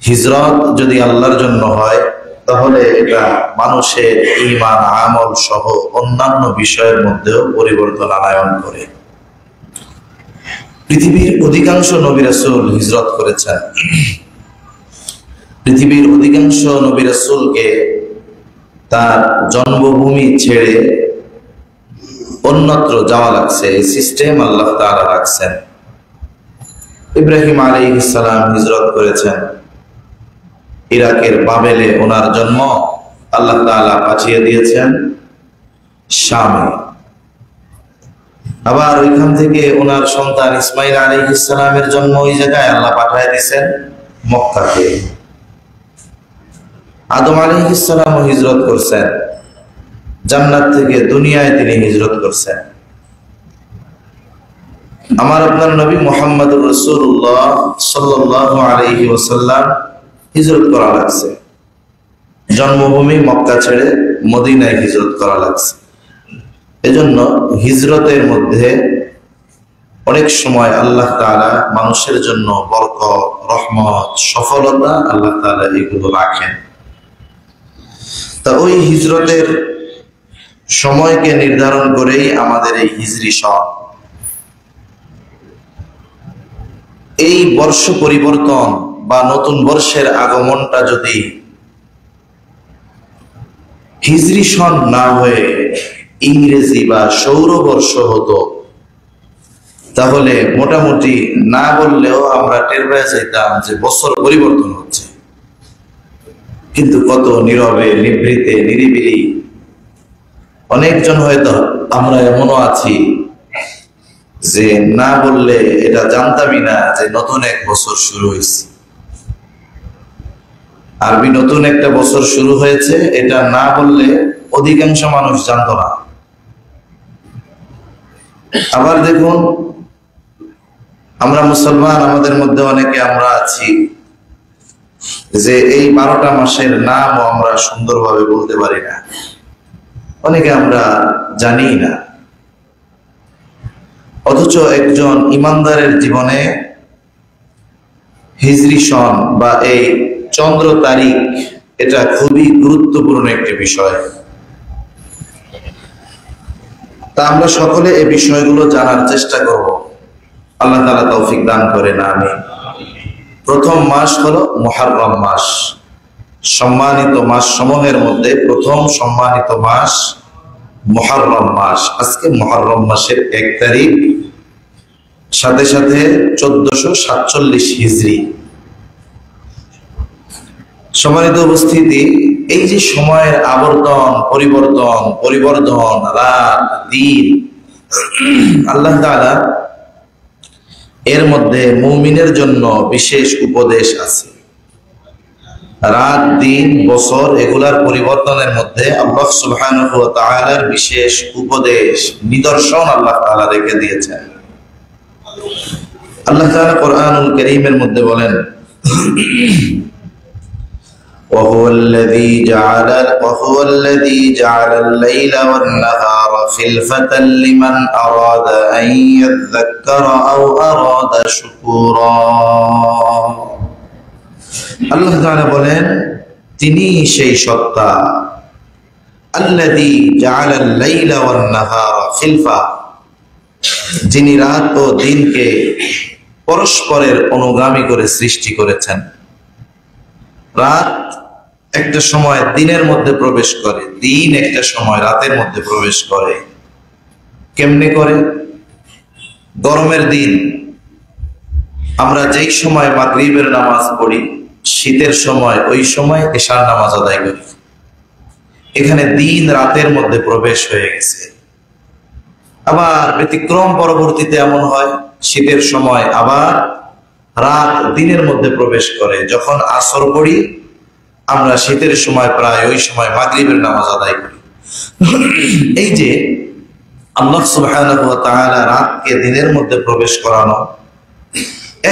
হিজরত যদি আল্লাহর জন্য হয় তাহলে এটা মানুষের ঈমান আমল সহ অন্যান্য বিষয়ের মধ্যেও পরিবর্তন আনায়ন করে। পৃথিবীর অধিকাংশ নবী রাসূল হিজরত করেছেন। পৃথিবীর অধিকাংশ নবী রাসূলকে তার জন্মভূমি ছেড়ে অন্যত্র যাওয়া লাগছে। এই সিস্টেম আল্লাহ তাআলা রাখছেন। ইব্রাহিম আলাইহিস সালাম হিজরত করেছেন। ইরাকের বাবেলে ওনার জন্ম, আল্লাহ তাআলা পাঠিয়ে দিয়েছেন শামে। আবার ওইখান থেকে ওনার সন্তান ইসমাইল আলাইহিস সালামের জন্ম ওই জায়গায়, আল্লাহ পাঠিয়ে দিয়েছেন মক্কাতে। আদম আলাইহিস সালামও হিজরত করছেন, জান্নাত থেকে দুনিয়ায় তিনি হিজরত করছেন। আমার আপনার নবী মুহাম্মদুর রাসূলুল্লাহ সাল্লাল্লাহু আলাইহি ওয়াসাল্লাম হিজরত করা লাগছে। জন্মভূমি মক্কা ছেড়ে মদিনায় হিজরত করা লাগছে। এজন্য হিজরতের মধ্যে অনেক সময় আল্লাহ তাআলা মানুষের জন্য বরকত, রহমত, সফলতা আল্লাহ তাআলা এগুলো রাখেন। তা ওই হিজরতের সময়কে নির্ধারণ করেই আমাদের এই হিজরি সন। এই বর্ষ পরিবর্তন বা নতুন বর্ষের আগমনটা যদি হিজরি সন না হয়ে ইংরেজি বা সৌরবর্ষ হতো তাহলে মোটামুটি না বললেও আমরা টের পেয়ে যেতাম যে বছর পরিবর্তন হচ্ছে। কিন্তু কত নীরবে, নিভৃতে, নিরিবিলি অনেকজন হয়তো আমরা এমনও আছি যে না বললে এটা জানতামই না যে নতুন এক বছর শুরু হয়েছে। আরবি নতুন একটা বছর শুরু হয়েছে, এটা না বললে অধিকাংশ মানুষ জানতো না। আবার দেখুন, আমরা মুসলমান, আমাদের মধ্যে অনেকে আমরা আছি যে এই 12টা মাসের নামও আমরা সুন্দরভাবে বলতে পারি না, অনেকে আমরা জানি না। অথচ একজন ইমানদারের জীবনে হিজরি সন বা এই চন্দ্র তারিখ এটা খুবই গুরুত্বপূর্ণ একটি বিষয়। তা আমরা সকলে এই বিষয়গুলো জানার চেষ্টা করব, আল্লাহ তাআলা তৌফিক দান করেন, আমিন। প্রথম মাস হলো মুহররম মাস। সম্মানিত মাস সমূহের মধ্যে প্রথম সম্মানিত মাস মুহররম মাস। আজকে মুহররম মাসের 1 তারিখ, সাথে সাথে 1447 হিজরি। সম্মানিত উপস্থিতি, এই যে সময়ের আবর্তন, পরিবর্তন, রাত দিন, আল্লাহ তাআলা এর মধ্যে মুমিনের জন্য বিশেষ উপদেশ আছে। রাত দিন বছর এগুলার পরিবর্তনের মধ্যে আল্লাহ সুবহানাহু ওয়া তাআলার বিশেষ উপদেশ, নিদর্শন আল্লাহ তাআলা রেখে দিয়েছেন। আল্লাহ তাআলা কোরআনুল কারীমের মধ্যে বলেন, وهو الذي جعل الليل والنهار خلفة لمن أراد أن يذكر أو أراد شكورا। আল্লাহ তাআলা বলেন, তিনি সেই সত্তা আল্লাযী জাআলা আল-লাইলা ওয়ান-নাহারা খিলফা, যিনি রাত ও দিনকে পরস্পরের অনুগামী করে সৃষ্টি করেছেন। রাত একটা সময় দিনের মধ্যে প্রবেশ করে, দিন একটা সময় রাতের মধ্যে প্রবেশ করে। কেমনে করে? গরমের দিন আমরা যেই সময় মাগরিবের নামাজ পড়ি, শীতের সময় ওই সময় এশার নামাজ আদায় করি। এখানে দিন রাতের মধ্যে প্রবেশ হয়ে গেছে। আবার ব্যতিক্রম পরবর্তীতে এমন হয়, শীতের সময় আবার রাত দিনের মধ্যে প্রবেশ করে। যখন আসর পড়ি আমরা শীতের সময় প্রায় ওই সময় মাগরিবের নামাজ আদায় করি। এই যে আল্লাহ সুবহানাহু ওয়া তাআলা রাতকে দিনের মধ্যে প্রবেশ করানো,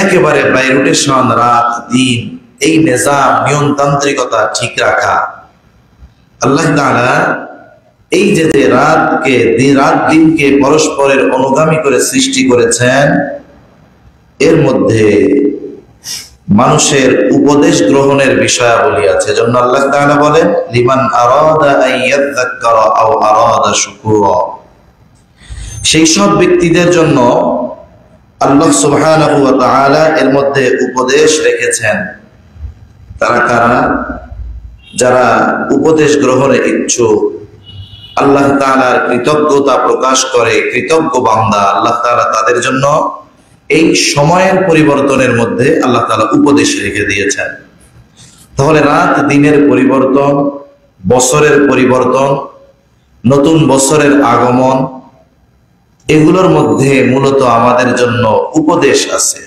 একেবারে বাইরুটেশন, রাত দিন, এই নিজাম, নিয়মতান্ত্রিকতা ঠিক রাখা, আল্লাহ তাআলা এই যে রাত দিনকে পরস্পরের অনুগামী করে সৃষ্টি করেছেন, এর মধ্যে মানুষের উপদেশ গ্রহণের বিষয়াবলী আছে। এজন্য আল্লাহ তাআলা বলেন, লিমান আরাদা আন ইয়াযাক্কারা আও আরাদা শুকুরা। সেই সব ব্যক্তিদের জন্য আল্লাহ সুবহানাহু ওয়া তাআলা এর মধ্যে উপদেশ রেখেছেন। তারা কারা? যারা উপদেশ গ্রহণে ইচ্ছুক, আল্লাহ তাআলার কৃতজ্ঞতা প্রকাশ করে কৃতজ্ঞ বান্দা, আল্লাহ তাআলা তাদের জন্য এই সময়ের পরিবর্তনের মধ্যে আল্লাহ তাআলা উপদেশ রেখে দিয়েছেন। তাহলে রাত দিনের পরিবর্তন, বছরের পরিবর্তন, নতুন বছরের আগমন, এগুলোর মধ্যে মূলত আমাদের জন্য উপদেশ আছে।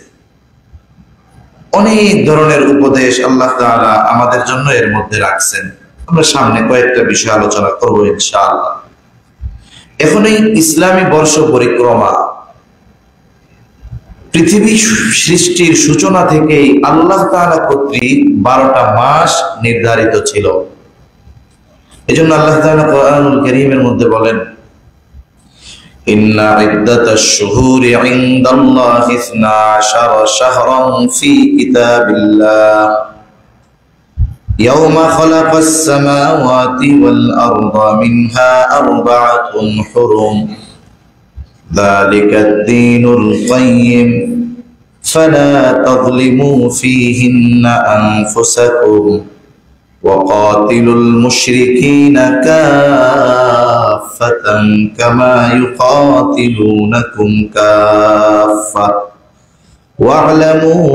অনেক ধরনের উপদেশ আল্লাহ তাআলা আমাদের জন্য এর মধ্যে রাখছেন। আমরা সামনে কয়েকটা বিষয় আলোচনা করব ইনশাআল্লাহ। এখন এই ইসলামী বর্ষ পরিক্রমা পৃথিবী সৃষ্টির সূচনা থেকেই আল্লাহ তাআলা কর্তৃক 12টা মাস নির্ধারিত ছিল। এজন্য আল্লাহ তাআলা কোরআনুল কারীমের মধ্যে বলেন, ইন্না ইদ্দাতাশ শুহুরি ইনদাল্লাহি 12 শাহরান ফি কিতাবিল্লাহ ইয়াওমা খালাকাস সামাওয়াতি ওয়াল আরদা মিনহা আরবাআতুন হুরুম ذلك الدين القيم فلا تظلموا فيهن أنفسكم وقاتلوا المشركين كافة كما يقاتلونكم كافة واعلموا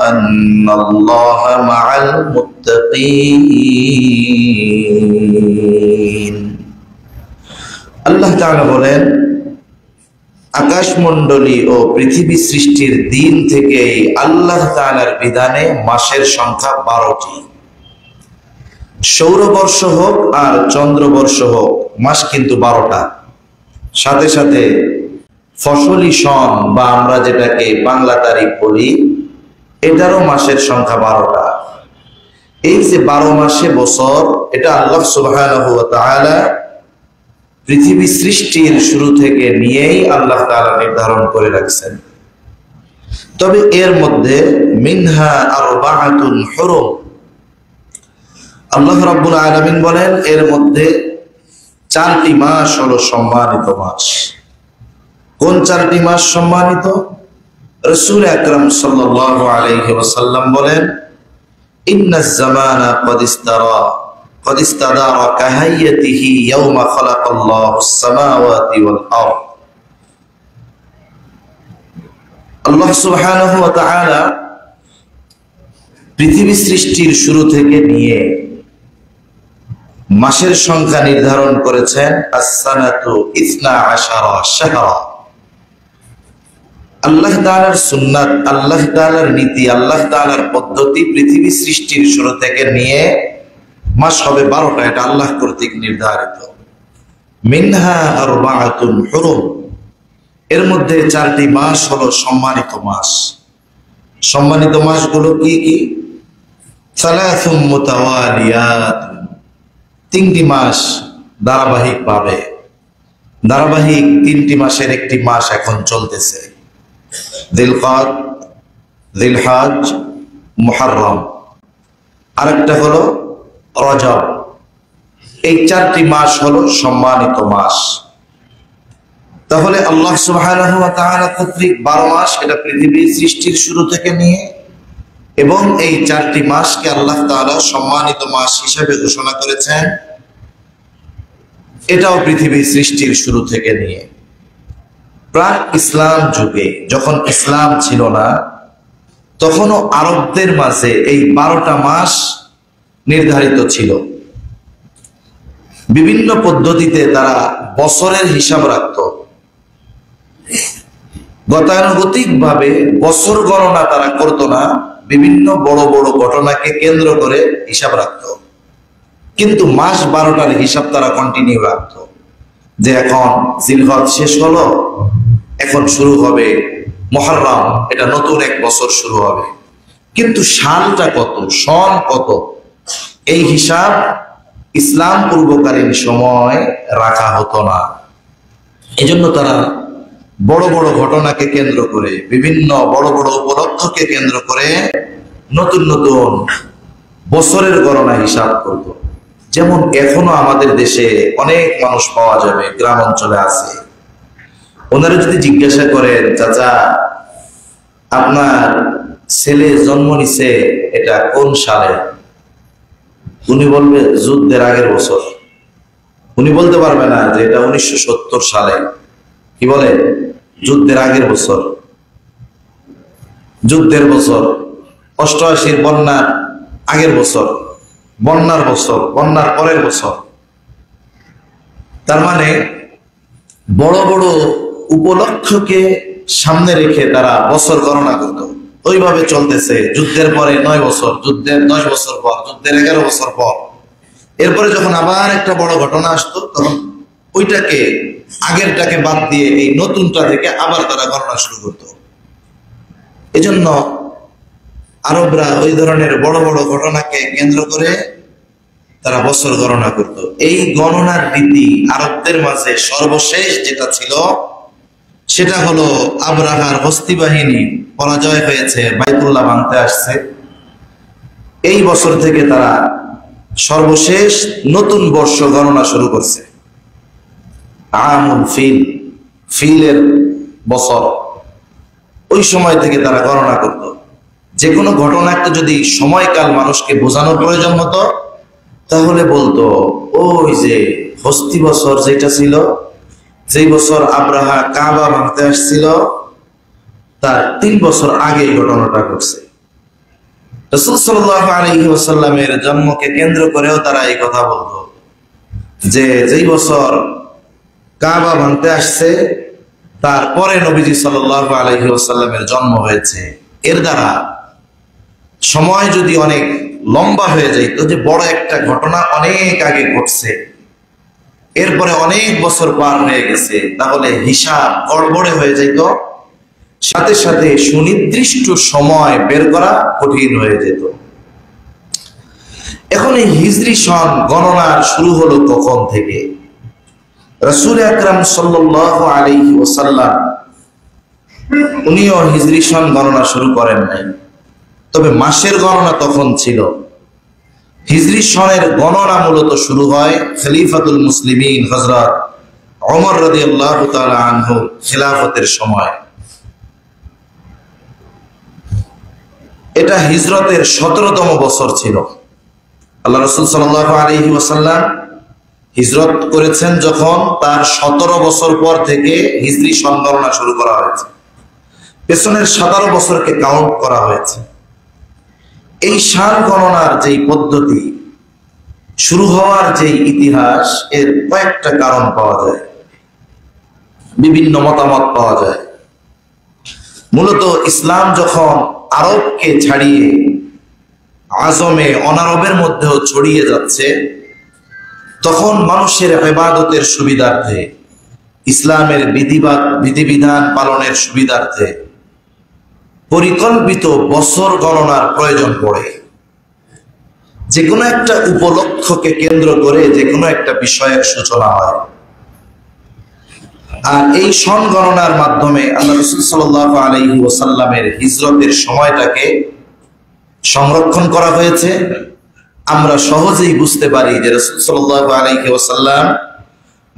أن الله مع المتقين। আল্লাহ তাআলা বলেন, আকাশমণ্ডলী ও পৃথিবী সৃষ্টির দিন থেকেই আল্লাহ তাআলার বিধানে মাসের সংখ্যা 12টি। সৌরবর্ষ হোক আর চন্দ্রবর্ষ হোক, মাস কিন্তু 12টা। সাথে সাথে ফসলি সন বা আমরা যেটাকে বাংলা তারিখ বলি, এটারও মাসের সংখ্যা 12টা। এই যে 12 মাসে বছর, এটা আল্লাহ সুবহানাহু ওয়া তাআলা পৃথিবী সৃষ্টির শুরু থেকে নিয়েই আল্লাহ তাআলা নির্ধারণ করে রাখছেন। তবে এর মধ্যে মিনহা আরবাআতুন হুরুম, আল্লাহ রাব্বুল আলামিন বলেন এর মধ্যে 4টি মাস হলো সম্মানিত মাস। কোন 4টি মাস সম্মানিত? রাসূল আকরাম সাল্লাল্লাহু আলাইহি ওয়াসাল্লাম বলেন, ইন্নাজ জামানা قد استدار كهيئته يوم خلق الله السماوات والأرض। আল্লাহ সুবহানাহু ওয়া তাআলা পৃথিবী সৃষ্টির শুরু থেকে নিয়ে মাসের সংখ্যা নির্ধারণ করেছেন as-sanatu 12 শাহরা। আল্লাহ তাআলার সুন্নাত, আল্লাহ তাআলার নীতি, আল্লাহ তাআলার পদ্ধতি পৃথিবী সৃষ্টির শুরু থেকে নিয়ে মাস হবে 12টা। এটা আল্লাহ কর্তৃক নির্ধারিত। মিনহা আরবাআতুন হুরুম, এর মধ্যে 4টি মাস হলো সম্মানিত মাস। সম্মানিত মাসগুলো কি কি? সালাসুম মুতাওয়ালিয়াত, 3টি মাস ধারাবাহিক ভাবে, ধারাবাহিক 3টি মাসের একটি মাস এখন চলতেছে, যিলকাদ, যিলহজ, মুহররম, আরেকটা হলো রজব। এই 4টি মাস হলো সম্মানিত মাস। তাহলে আল্লাহ সুবহানাহু ওয়া তাআলা কর্তৃক 12 মাস, এটা পৃথিবীর সৃষ্টির শুরু থেকে নিয়ে, এবং এই 4টি মাসকে আল্লাহ তাআলা সম্মানিত মাস হিসেবে ঘোষণা করেছেন, এটাও পৃথিবীর সৃষ্টির শুরু থেকে নিয়ে। প্রাক ইসলাম যুগে যখন ইসলাম ছিল না, তখনও আরবদের মাঝে এই 12টা মাস নির্ধারিত ছিল। বিভিন্ন পদ্ধতিতে তারা বছরের হিসাব রাখত। গতানুগতিক ভাবে বছর গণনা তারা করত না, বিভিন্ন বড় বড় ঘটনাকে কেন্দ্র করে হিসাব রাখত। কিন্তু মাস 12টার হিসাব তারা কন্টিনিউ রাখত, যে এখন জিলহজ শেষ হলো, এখন শুরু হবে মুহররম, এটা নতুন এক বছর শুরু হবে। কিন্তু সালটা কত, সন কত, এই হিসাব ইসলাম পূর্বকালীন সময় রাখা হতো না। এজন্য তারা বড় বড় ঘটনাকে কেন্দ্র করে, বিভিন্ন বড় বড় উপলক্ষকে কেন্দ্র করে নতুন নতুন বছরের গণনা হিসাব করত। যেমন এখনো আমাদের দেশে অনেক মানুষ পাওয়া যাবে, গ্রাম অঞ্চলে আছে, ওনারা যদি জিজ্ঞাসা করেন, চাচা আপনার ছেলে জন্ম নিছে এটা কোন সালে, উনি বলবে যুদ্ধের আগের বছর। উনি বলতে পারবে না যে এটা 1970 সালে। কি বলে? যুদ্ধের আগের বছর, যুদ্ধের বছর, 88 বন্যার আগের বছর, বন্যার বছর, বন্যার পরের বছর। তার মানে বড় বড় উপলক্ষকে সামনে রেখে তারা বছর গণনা করত। ওইভাবে চলতেছে। যুদ্ধের পরে 9 বছর, যুদ্ধের 10 বছর পর, যুদ্ধের 11 বছর পর, এরপরে যখন আবার একটা বড় ঘটনা আসতো তখন ওইটাকে, আগেরটাকে বাদ দিয়ে এই নতুনটা থেকে আবার তারা গণনা শুরু করত। এজন্য আরবরা ওই ধরনের বড় বড় ঘটনাকে কেন্দ্র করে তারা বছর গণনা করত। এই গণনার রীতি আরবদের মাঝে সর্বশেষ যেটা ছিল সেটা হলো আবরাহার হস্তি বাহিনী পরাজয় হয়েছে, বাইতুল্লাহ ভাঙতে আসছে। এই বছর থেকে তারা সর্বশেষ নতুন বর্ষ গণনা শুরু করছে। আমুল ফিল, ফিলের বছর, ওই সময় থেকে তারা গণনা করত। যে কোনো ঘটনাকে যদি সময়কাল মানুষকে বোঝানোর প্রয়োজন হতো তাহলে বলতো, ওই যে হস্তি বছর যেটা ছিল, যেই বছর আব্রাহা কাবা ভাঙতে আসছিল তার 3 বছর আগে এই ঘটনাটা ঘটছে। রাসূল সাল্লাল্লাহু আলাইহি ওয়াসাল্লামের জন্মকে কেন্দ্র করেও তারা এই কথা বলতো যে যেই বছর কাবা ভাঙতে আসছে তারপরে নবীজি সাল্লাল্লাহু আলাইহি ওয়াসাল্লামের জন্ম হয়েছে। এর দ্বারা সময় যদি অনেক লম্বা হয়ে যাইতো, যে বড় একটা ঘটনা অনেক আগে ঘটছে, এরপরে অনেক বছর পার হয়ে গেছে, তাহলে হিসাব গড়বড়ে হয়ে যেত, সাথে সাথে সুনির্দিষ্ট সময় বের করা কঠিন হয়ে যেত। এখন এই হিজরি সন গণনা শুরু হলো কখন থেকে? রাসূল আকরাম সাল্লাল্লাহু আলাইহি ওয়াসাল্লাম উনিও হিজরি সন গণনা শুরু করেন নাই, তবে মাসের গণনা তখন ছিল। হিজরি সনের গণনা মূলত শুরু হয় খলিফাতুল মুসলিমিন হযরত ওমর রাদিয়াল্লাহু তাআলা আনহু খিলাফতের সময়। এটা হিজরতের 17তম বছর ছিল। আল্লাহ রাসূল সাল্লাল্লাহু আলাইহি ওয়াসাল্লাম হিজরত করেছেন যখন তার 17 বছর পর থেকে হিজরি সন গণনা শুরু করা হয়েছে। পেছনের 17 বছরকে কাউন্ট করা হয়েছে। এই সাল গণনার যেই পদ্ধতি, শুরু হওয়ার যেই ইতিহাস, এর কয়েকটা কারণ পাওয়া যায়, বিভিন্ন মতামত পাওয়া যায়। মূলত ইসলাম যখন আরবকে ছাড়িয়ে আজমে অনারবের মধ্যেও ছড়িয়ে যাচ্ছে, তখন মানুষের ইবাদতের সুবিধার্থে, ইসলামের বিধিবিধান পালনের সুবিধার্থে পরিকল্পিত বছর গণনার প্রয়োজন পড়ে। যে কোনো একটা উপলক্ষকে কেন্দ্র করে যে কোনো একটা বিষয়ের সূচনা হয়। আর এই সন গণনার মাধ্যমে আল্লাহ রাসূল সাল্লাল্লাহু আলাইহি ওয়াসাল্লামের হিজরতের সময়টাকে সংরক্ষণ করা হয়েছে। আমরা সহজেই বুঝতে পারি যে রাসূল সাল্লাল্লাহু আলাইহি ওয়াসাল্লাম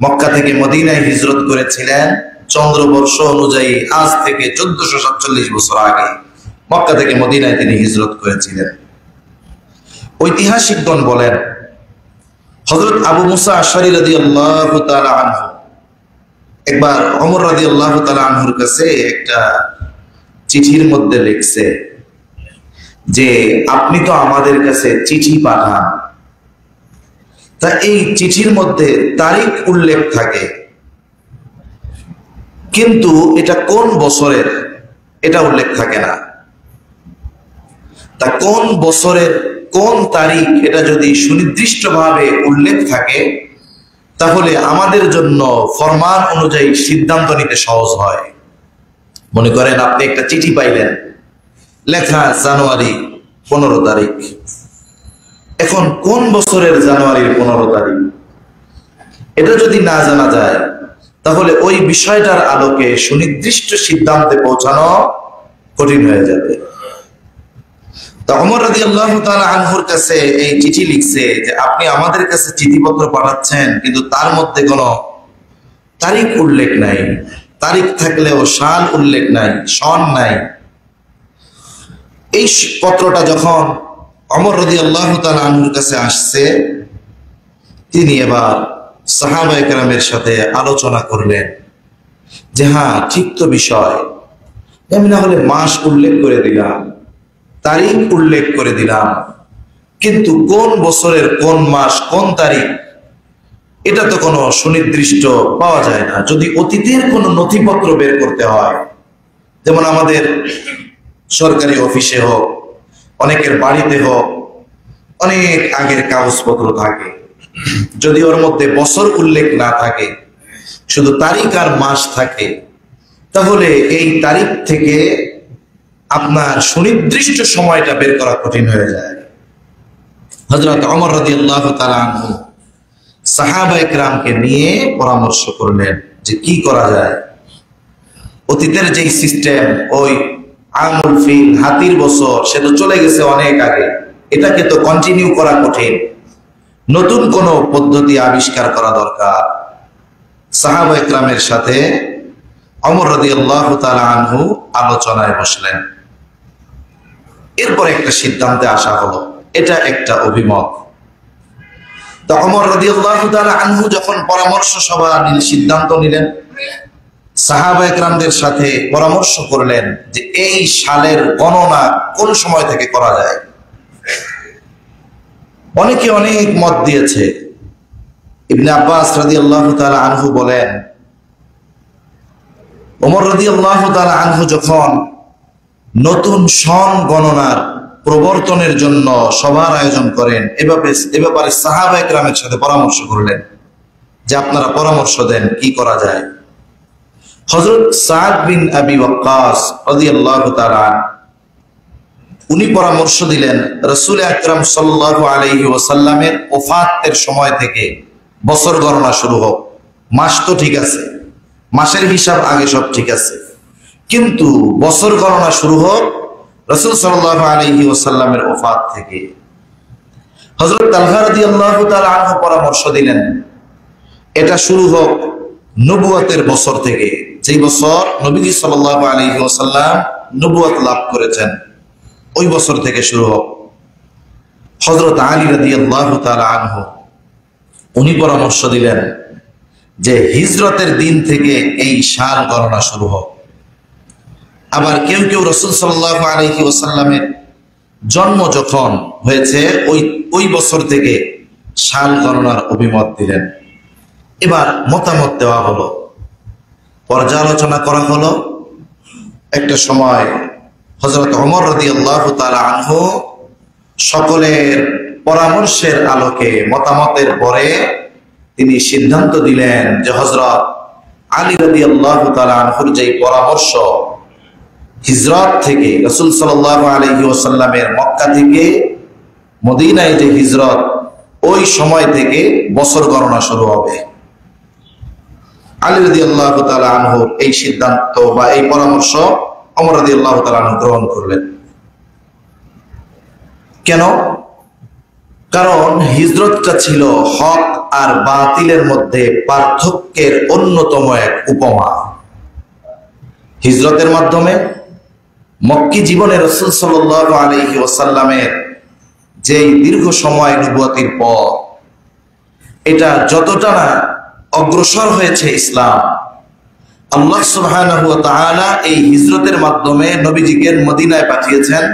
মক্কা থেকে মদিনায় হিজরত করেছিলেন চন্দ্রবর্ষ অনুযায়ী আজ থেকে 1447 বছর আগে মক্কা থেকে মদিনায় তিনি হিজরত করেছিলেন। ঐতিহাসিকগণ বলেন, হযরত আবু মুসা আশআরী রাদিয়াল্লাহু তাআলা আনহু একবার ওমর রাদিয়াল্লাহু তাআলা আনহুর কাছে একটা চিঠির মধ্যে লিখছে যে আপনি তো আমাদের কাছে চিঠি পাঠান, তা এই চিঠির মধ্যে তারিখ উল্লেখ থাকে, কিন্তু এটা কোন বছরের এটা উল্লেখ থাকে না। তা কোন বছরের কোন তারিখ এটা যদি সুনির্দিষ্টভাবে উল্লেখ থাকে তাহলে আমাদের জন্য ফরমান অনুযায়ী সিদ্ধান্ত নিতে সহজ হয়। মনে করেন আপনি একটা চিঠি পাইলেন, লেখা জানুয়ারি 15 তারিখ। এখন কোন বছরের জানুয়ারির 15 তারিখ এটা যদি না জানা যায় তাহলে ওই বিষয়টার আলোকে সুনির্দিষ্ট সিদ্ধান্তে পৌঁছানো কঠিন হয়ে যাবে। তো ওমর রাদিয়াল্লাহু তাআলা আনহুর কাছে এই চিঠি লিখছে যে আপনি আমাদের কাছে চিঠিপত্র পাঠাচ্ছেন, কিন্তু তার মধ্যে কোনো তারিখ উল্লেখ নাই, তারিখ থাকলেও সাল উল্লেখ নাই, সন নাই। এই পত্রটা যখন ওমর রাদিয়াল্লাহু তাআলা আনহুর কাছে আসছে, তিনি এবার সাহাবায়ে কেরামের সাথে আলোচনা করলেন যে হ্যাঁ ঠিক তো বিষয়, আমি না হলে মাস উল্লেখ করে দিলাম, তারিখ উল্লেখ করে দিলাম, কিন্তু কোন বছরের কোন মাস কোন তারিখ এটা তো কোনো সুনির্দিষ্ট পাওয়া যায় না। যদি অতীতের কোনো নথিপত্র বের করতে হয়, যেমন আমাদের সরকারি অফিসে হোক, অনেকের বাড়িতে হোক, অনেক আগের কাগজপত্র থাকে, যদি ওর মধ্যে বছর উল্লেখ না থাকে, শুধু তারিখ আর মাস থাকে, তাহলে এই তারিখ থেকে আপনার সুনির্দিষ্ট সময়টা বের করা কঠিন হয়ে যায়। হযরত ওমর রাদিয়াল্লাহু তাআলা আনহু সাহাবায়ে কেরামকে নিয়ে পরামর্শ করলেন যে কি করা যায়। অতীতের যেই সিস্টেম, ওই আমুল ফিল হাতির বছর, সে তো চলে গেছে অনেক আগে, এটাকে তো কন্টিনিউ করা কঠিন, নতুন কোনো পদ্ধতি আবিষ্কার করা দরকার। সাহাবায়ে কেরামের সাথে ওমর রাদিয়াল্লাহু তাআলা আনহু আলোচনায় বসলেন। এরপর একটা সিদ্ধান্তে আসা হলো, এটা একটা অভিমত। তো ওমর রাদিয়াল্লাহু তাআলা আনহু যখন পরামর্শ সভা সিদ্ধান্ত নিলেন, সাহাবায়ে কেরামদের সাথে পরামর্শ করলেন যে এই সালের গণনা কোন সময় থেকে করা যায়। অনেকে অনেক মত দিয়েছে। ইবনে আব্বাস রাদিয়াল্লাহু তাআলা আনহু বলেন, ওমর রাদিয়াল্লাহু তাআলা আনহু যখন নতুন সন গণনার প্রবর্তনের জন্য সভার আয়োজন করেন, এ ব্যাপারে সাহাবায়ে কেরামের সাথে পরামর্শ করলেন যে আপনারা পরামর্শ দেন কি করা যায়। হযরত সাদ বিন আবি ওয়াক্কাস রাদিয়াল্লাহু তাআলা উনি পরামর্শ দিলেন রাসূল আকরাম সাল্লাল্লাহু আলাইহি ওয়াসাল্লামের ওফাতের সময় থেকে বছর গণনা শুরু হোক। মাস তো ঠিক আছে, মাসের হিসাব আগে সব ঠিক আছে, কিন্তু বছর গণনা শুরু হোক রাসূল সাল্লাল্লাহু আলাইহি ওয়াসাল্লামের ওফাত থেকে। হযরত তালহা রাদিয়াল্লাহু তাআলা আনহু পরামর্শ দিলেন এটা শুরু হোক নবুয়তের বছর থেকে, যেই বছর নবীজি সাল্লাল্লাহু আলাইহি ওয়াসাল্লাম নবুয়ত লাভ করেছেন, ওই বছর থেকে শুরু হোক। হযরত আলী রাদিয়াল্লাহু তাআলা আনহু উনি পরামর্শ দিলেন যে হিজরতের দিন থেকে এই সাল গণনা শুরু হোক। আবার কেউ কেউ রাসূল সাল্লাল্লাহু আলাইহি ওয়াসাল্লামের জন্ম যখন হয়েছে ওই বছর থেকে সাল গণনার অভিমত দিলেন। এবার মতামত দেওয়া হলো, পর্যালোচনা করা হলো। একটা সময় হযরত ওমর রাদিয়াল্লাহু তাআলা আনহু সকলের পরামর্শের আলোকে, মতামতের পরে তিনি সিদ্ধান্ত দিলেন যে হযরত আলী রাদিয়াল্লাহু তাআলা আনহুর যেই পরামর্শ, হিজরত থেকে রাসূল সাল্লাল্লাহু আলাইহি ওয়াসাল্লামের মক্কা থেকে মদিনায় যে হিজরত, ওই সময় থেকে বছর গণনা শুরু হবে। আলী রাদিয়াল্লাহু তাআলা আনহু এই সিদ্ধান্ত বা এই পরামর্শ ওমর রাদিয়াল্লাহু তাআলা আনহু গ্রহণ করলেন। কেন? কারণ হিজরতটা ছিল হক আর বাতিলের মধ্যে পার্থক্যের অন্যতম এক উপমা। হিজরতের মাধ্যমে মক্কি জীবনে রাসূল সাল্লাল্লাহু আলাইহি ওয়াসাল্লামের যেই দীর্ঘ সময় নবুয়তের পর, এটা যতটা না অগ্রসর হয়েছে ইসলাম, আল্লাহ সুবহানাহু ওয়া তাআলা এই হিজরতের মাধ্যমে নবীজিকে মদিনায় পাঠিয়েছেন।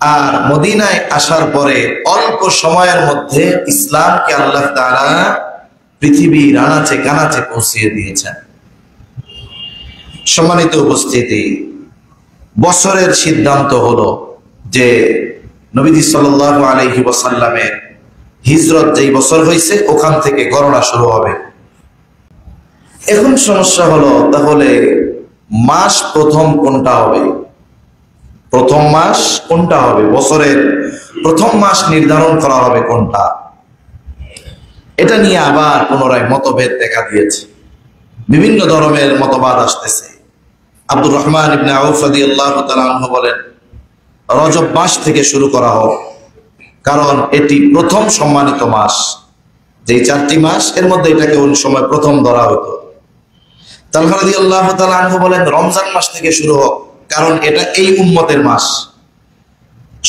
আর মদিনায় আসার পরে অল্প সময়ের মধ্যে ইসলামকে আল্লাহ তাআলা পৃথিবীর আনাচে কানাচে পৌঁছিয়ে দিয়েছেন। সম্মানিত উপস্থিতি, বছরের সিদ্ধান্ত হলো যে নবীজি সাল্লাল্লাহু আলাইহি ওয়াসাল্লামের হিজরত যেই বছর হয়েছে ওখান থেকে গণনা শুরু হবে। এখন সমস্যা হলো, তাহলে মাস প্রথম কোনটা হবে? প্রথম মাস কোনটা হবে? বছরের প্রথম মাস নির্ধারণ করা হবে কোনটা? এটা নিয়ে আবার পুনরায় মতভেদ দেখা দিয়েছে। বিভিন্ন ধরনের মতবাদ আসতেছে। আব্দুর রহমান ইবনে আউফ রাদিয়াল্লাহু তাআলা আনহু বলেন, রজব মাস থেকে শুরু করা হোক, কারণ এটি প্রথম সম্মানিত মাস। যেই 4টি মাস এর মধ্যে এটাকে ওই সময় প্রথম ধরা হতো। তালহা রাদিয়াল্লাহু তাআলা আনহু বলেন, রমজান মাস থেকে শুরু হোক, কারণ এটা এই উম্মতের মাস।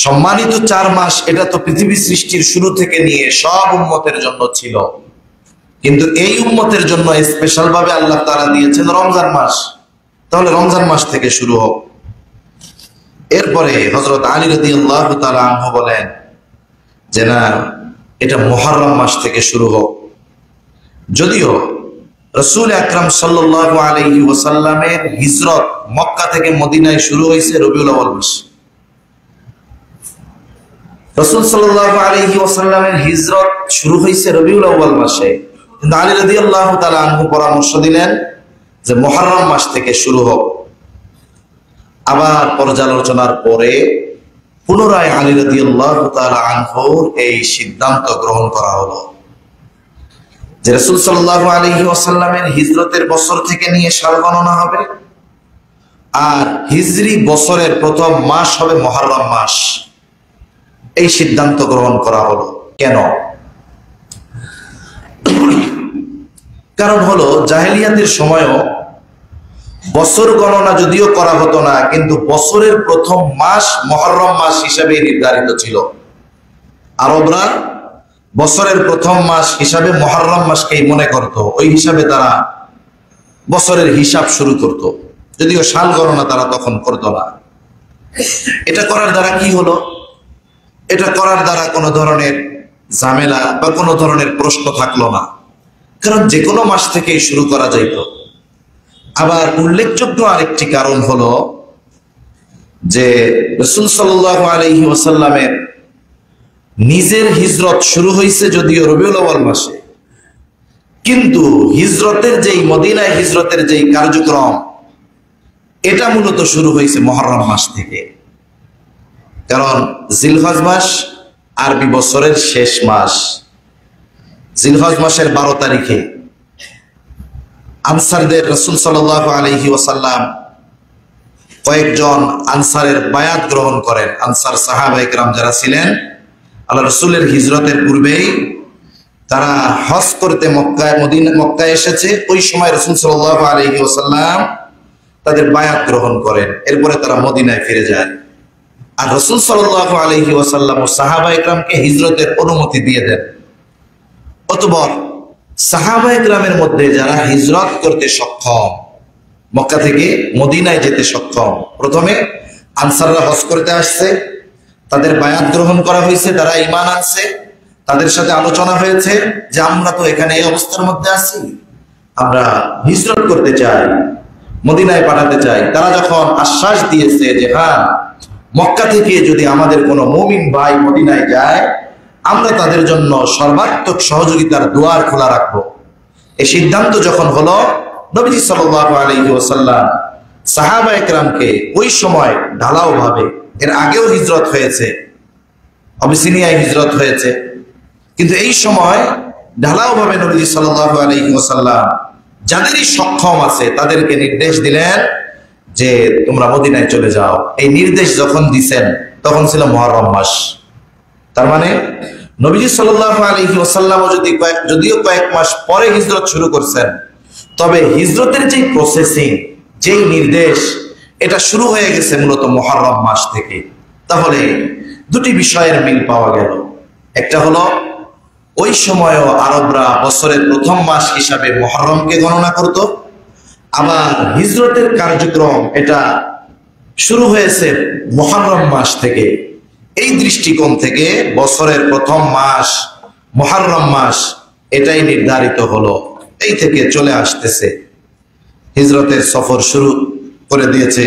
সম্মানিত 4 মাস, এটা তো পৃথিবী সৃষ্টির শুরু থেকে নিয়ে সব উম্মতের জন্য ছিল, কিন্তু এই উম্মতের জন্য স্পেশাল ভাবে আল্লাহ তাআলা দিয়েছেন রমজান মাস, তাহলে রমজান মাস থেকে শুরু হোক। এরপরে হযরত আলী রাদিয়াল্লাহু তাআলা আনহু বলেন যে না, এটা মুহররম মাস থেকে শুরু হোক। যদিও রাসূল আকরাম সাল্লাল্লাহু আলাইহি ওয়াসাল্লামের হিজরত মক্কা থেকে মদিনায় শুরু হয়েছে রবিউল আউয়াল মাসে। রাসূল সাল্লাল্লাহু আলাইহি ওয়াসাল্লামের হিজরত শুরু হয়েছে রবিউল আউয়াল মাসে, কিন্তু আলী রাদিয়াল্লাহু তাআলা আনহু পরামর্শ দিলেন যে মুহররম মাস থেকে শুরু হোক। আবার পর্যালোচনার পরে পুনরায় আলী রাদিয়াল্লাহু তাআলা আনহুর এই সিদ্ধান্ত গ্রহণ করা হলো যে রাসূল সাল্লাল্লাহু আলাইহি ওয়াসাল্লামের হিজরতের বছর থেকে নিয়ে সাল গণনা হবে, আর হিজরি বছরের প্রথম মাস হবে মুহররম মাস। এই সিদ্ধান্ত গ্রহণ করা হলো। কেন? কারণ হলো জাহেলিয়াতের সময়ও বছর গণনা যদিও করা হতো না, কিন্তু বছরের প্রথম মাস মুহররম মাস হিসাবে নির্ধারিত ছিল। আরবরা বছরের প্রথম মাস হিসাবে মুহররম মাসকেই মনে করত, ওই হিসাবে তারা বছরের হিসাব শুরু করত, যদিও সাল গণনা তারা তখন করত না। এটা করার দ্বারা কি হলো? এটা করার দ্বারা কোনো ধরনের ঝামেলা বা কোনো ধরনের প্রশ্ন থাকলো না, কারণ যে কোনো মাস থেকেই শুরু করা যাইত। আবার উল্লেখযোগ্য আরেকটি কারণ হলো যে রাসূল সাল্লাল্লাহু আলাইহি ওয়াসাল্লামের নিজের হিজরত শুরু হয়েছে যদিও রবিউল আউয়াল মাসে, কিন্তু হিজরতের যেই মদিনায় হিজরতের যেই কার্যক্রম, এটা মূলত শুরু হয়েছে মুহররম মাস থেকে। কারণ জিলহজ মাস আরবি বছরের শেষ মাস। জিলহজ মাসের 12 তারিখে আনসারদের রাসূল সাল্লাল্লাহু আলাইহি ওয়াসাল্লাম কয়েকজন আনসারের বায়াত গ্রহণ করেন। আনসার সাহাবায়ে কেরাম যারা ছিলেন আল্লাহ রাসূলের হিজরতের পূর্বেই তারা হজ করতে মক্কায় এসেছে। ওই সময় রাসূল সাল্লাল্লাহু আলাইহি ওয়াসাল্লাম তাদের বায়াত গ্রহণ করেন, এরপরে তারা মদিনায় ফিরে যায়। আর রাসূল সাল্লাল্লাহু আলাইহি ওয়াসাল্লাম ও সাহাবায়ে কেরামকে হিজরতের অনুমতি দিয়ে দেন। অতঃপর সাহাবায়ে কেরামের মধ্যে যারা হিজরত করতে সক্ষম, মক্কা থেকে মদিনায় যেতে সক্ষম, প্রথমে আনসাররা হজ করতে আসছে, তাদের বায়াত গ্রহণ করা হয়েছে, তারা ঈমান আনছে, তাদের সাথে আলোচনা হয়েছে যে আমরা তো এখানে এই অবস্থার মধ্যে আছি, আমরা হিজরত করতে চাই, মদিনায় পাঠাতে চাই। তারা যখন আশ্বাস দিয়েছে যে হ্যাঁ, মক্কা থেকে যদি আমাদের কোনো মুমিন ভাই মদিনায় যায়, আমরা তাদের জন্য সর্বাত্মক সহযোগিতার দুয়ার খোলা রাখবো, এই সিদ্ধান্ত যখন হলো, নবীজি সাল্লাল্লাহু আলাইহি ওয়াসাল্লাম সাহাবায়ে কেরামকে ওই সময় ঢালাও ভাবে, এর আগেও হিজরত হয়েছে, আবিসিনিয়ায় হিজরত হয়েছে, কিন্তু এই সময় ঢালাও ভাবে নবীজি সাল্লাল্লাহু আলাইহি ওয়াসাল্লাম যাদেরই সক্ষম আছে তাদেরকে নির্দেশ দিলেন যে তোমরা মদিনায় চলে যাও। এই নির্দেশ যখন দিছেন তখন ছিল মুহররম মাস। তার মানে নবীজি সাল্লাল্লাহু আলাইহি ওয়াসাল্লাম যদিও কয়েক মাস পরে হিজরত শুরু করছেন, তবে হিজরতের যে প্রসেসিং, যেই নির্দেশ, এটা শুরু হয়ে গেছে মূলত মুহররম মাস থেকে। তাহলে দুটি বিষয়ের মিল পাওয়া গেল। একটা হলো ওই সময়ও আরবরা বছরের প্রথম মাস হিসাবে মুহররমকে গণনা করত, আবার হিজরতের কার্যক্রম এটা শুরু হয়েছে মুহররম মাস থেকে। এই দৃষ্টিকোণ থেকে বছরের প্রথম মাস মুহররম মাস এটাই নির্ধারিত হলো। এই থেকে চলে আসতেছে হিজরতের সফর শুরু করে দিয়েছে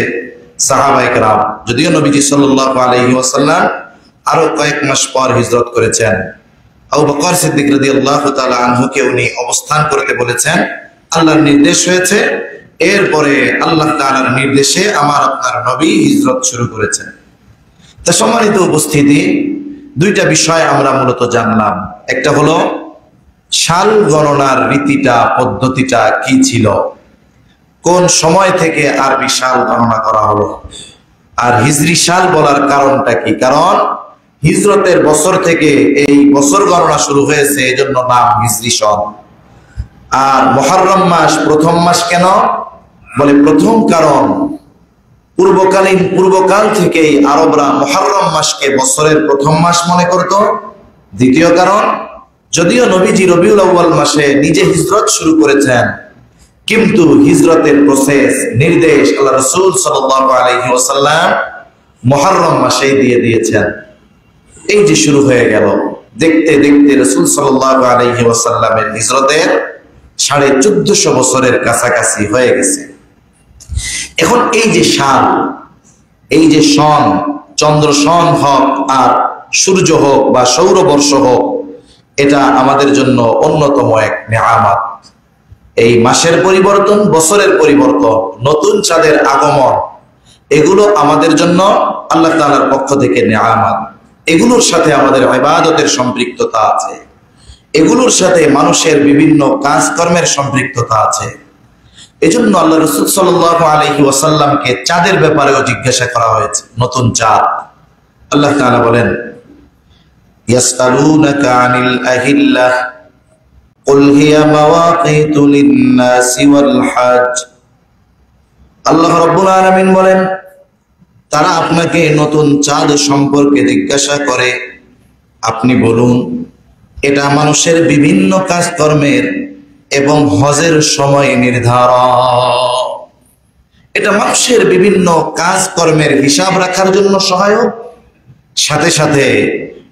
সাহাবায়ে কেরাম। যদিও নবীজি সাল্লাল্লাহু আলাইহি ওয়াসাল্লাম আরো কয়েক মাস পর হিজরত করেছেন। আবু বকর সিদ্দিক রাদিয়াল্লাহু তাআলা আনহুকে উনি অবস্থান করতে বলেছেন, আল্লাহর নির্দেশ হয়েছে, এরপরে আল্লাহ তাআলার নির্দেশে আমার আপনার নবী হিজরত শুরু করেছেন। তা সম্মানিত উপস্থিতি, দুইটা বিষয় আমরা মূলত জানলাম। একটা হলো সাল গণনার রীতিটা, পদ্ধতিটা কি ছিল, কোন সময় থেকে আরবি সাল গণনা করা হলো? আর হিজরি সাল বলার কারণটা কি? কারণ হিজরতের বছর থেকে এই বছর গণনা শুরু হয়েছে, এজন্য নাম হিজরি সন। আর মুহররম মাস প্রথম মাস কেন বলে? প্রথম কারণ পূর্বকাল থেকেই আরবরা মুহররম মাসকে বছরের প্রথম মাস মনে করত। দ্বিতীয় কারণ, যদিও নবীজি রবিউল আউয়াল মাসে নিজে হিজরত শুরু করেছেন, কিন্তু হিজরতের প্রসেস নির্দেশ আল্লাহ রাসূল সাল্লাল্লাহু আলাইহি ওয়াসাল্লাম মুহররম মাসেই দিয়ে দিয়েছেন। এই যে শুরু হয়ে গেল, দেখতে দেখতে রাসূল সাল্লাল্লাহু আলাইহি ওয়াসাল্লামের হিজরতের 1450 বছরের কাছাকাছি হয়ে গেছে। এখন এই যে সাল, এই যে সন, চন্দ্র সন হোক আর সূর্য হোক বা সৌরবর্ষ হোক, এটা আমাদের জন্য অন্যতম এক নেয়ামত। এই মাসের পরিবর্তন, বছরের পরিবর্তন, নতুন চাঁদের আগমন, এগুলো আমাদের জন্য আল্লাহ তাআলার পক্ষ থেকে নেয়ামত। এগুলোর সাথে আমাদের ইবাদতের সম্পৃক্ততা আছে, এগুলোর সাথে মানুষের বিভিন্ন কাজকর্মের সম্পৃক্ততা আছে। এজন্য আল্লাহ রাসূল সাল্লাল্লাহু আলাইহি ওয়াসাল্লামকে চাঁদের ব্যাপারেও জিজ্ঞাসা করা হয়েছে, নতুন চাঁদ। আল্লাহ তাআলা বলেন, ইয়াসআলুনাকা আনিল আহিল্লাহ কুল হিয়া মাওয়াকিতু লিন-নাসি ওয়াল হজ। আল্লাহ রাব্বুল আলামিন বলেন, তারা আপনাকে নতুন চাঁদ সম্পর্কে জিজ্ঞাসা করে, আপনি বলুন, এটা মানুষের বিভিন্ন কাজকর্মের এবং হজের সময় নির্ধারণ। এটা মানুষের বিভিন্ন কাজকর্মের হিসাব রাখার জন্য সহায়ক, সাথে সাথে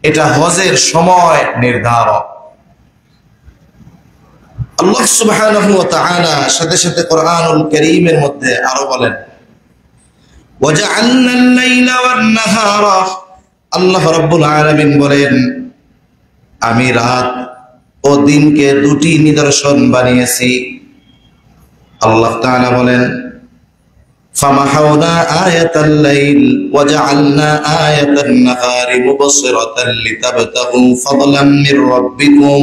এটা হজের সময় নির্ধারক। আল্লাহ সুবহানাহু ওয়া তাআলা সাথে সাথে কোরআনুল কারীমের মধ্যে আরো বলেন, ওয়াজআলনাল লাইলা ওয়ান নাহারা। আল্লাহ রাব্বুল আলামিন বলেন, আমি রাত ও দিনকে দুটি নিদর্শন বানিয়েছি। আল্লাহ তাআলা বলেন, ফামাহাউনা আয়াতাল লাইল ওয়াজআলনা আয়াতান নাহারি মুবসিরাতান লিতাবতাগু ফাদলাম মির রাব্বিকুম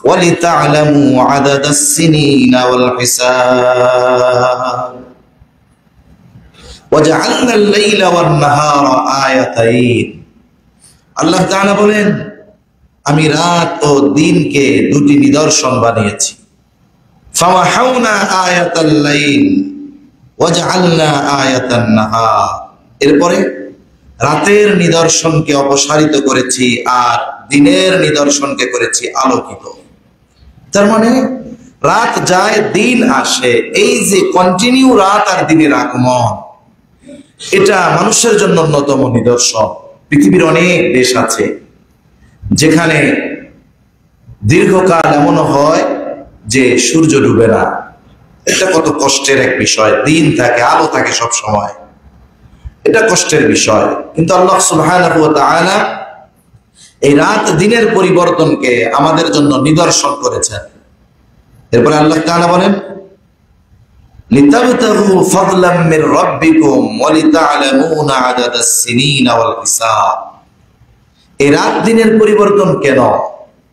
ওয়া লিতা'লামু আদাদাস সিনিনা ওয়াল হিসাব। ওয়াজআলনাল লাইলা ওয়ান নাহারা আয়াতাইন। আল্লাহ তাআলা বলেন, আমি রাত ও দিনকে দুটি নিদর্শন বানিয়েছি। ফামাহাউনা আয়াতাল লাইল ওয়াজআলনা আয়াতান নাহার। এরপরে রাতের নিদর্শনকে অপসারিত করেছি আর দিনের নিদর্শনকে করেছি আলোকিত। তার মানে রাত যায়, দিন আসে, এই যে কন্টিনিউ রাত আর দিনের আগমন, এটা মানুষের জন্য অন্যতম নিদর্শন। পৃথিবীর অনেক দেশ আছে যেখানে দীর্ঘকাল এমনও হয় যে সূর্য ডুবে না। এটা কত কষ্টের এক বিষয়, দিন থাকে, আলো থাকে সব সময়, এটা কষ্টের বিষয়। কিন্তু আল্লাহ সুবহানাহু ওয়া তাআলা এই রাত দিনের পরিবর্তনকে আমাদের জন্য নিদর্শন করেছেন। এরপরে আল্লাহ তাআলা বলেন, লিতাবতাগু ফাদলাম মির রাব্বিকুম ওয়া লিতা'লামুনা আদাদাস সিনিনা ওয়াল হিসাব। এই রাত দিনের পরিবর্তন কেন?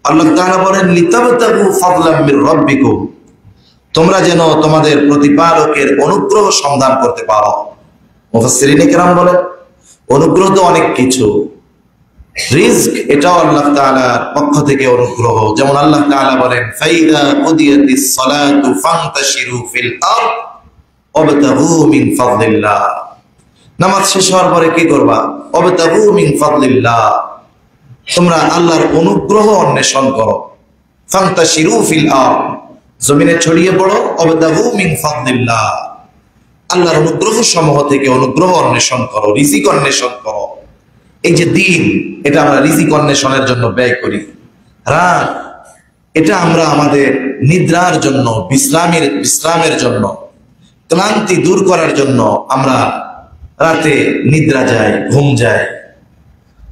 আল্লাহ তাআলা বলেন, লিতাবতাগু ফাদলাম মির রাব্বিকুম, তোমরা যেন তোমাদের প্রতিপালকের অনুগ্রহ সন্ধান করতে পারো। মুফাসসিরিনে কেরাম বলেন, অনুগ্রহ তো অনেক কিছু, রিজক এটাও আল্লাহ তাআলার পক্ষ থেকে অনুগ্রহ। যেমন আল্লাহ তাআলা বলেন, ফাইদা কুদিয়াতিস সালাতু ফান্তাশিরু ফিল আরদ ওয়াবতাগু মিন ফাদলিল্লাহ। নামাজ শেষ হওয়ার পরে কি করবা? ওয়াবতাগু মিন ফাদলিল্লাহ, তোমরা আল্লাহর অনুগ্রহ অন্বেষণ করো। ফান্তাশিরু ফিল আরদ, জমিনে ছড়িয়ে পড়ো। ওয়াবতাগু মিন ফাদলিল্লাহ, আল্লাহর অনুগ্রহ সমূহ থেকে অনুগ্রহ অন্বেষণ করো, রিজিক অন্বেষণ করো। এই যে দিন, এটা আমরা রিজিক অন্বেষণের জন্য ব্যয় করি। রাত, এটা আমরা আমাদের নিদ্রার জন্য, বিশ্রামের জন্য, ক্লান্তি দূর করার জন্য আমরা রাতে নিদ্রা যাই, ঘুম যায়।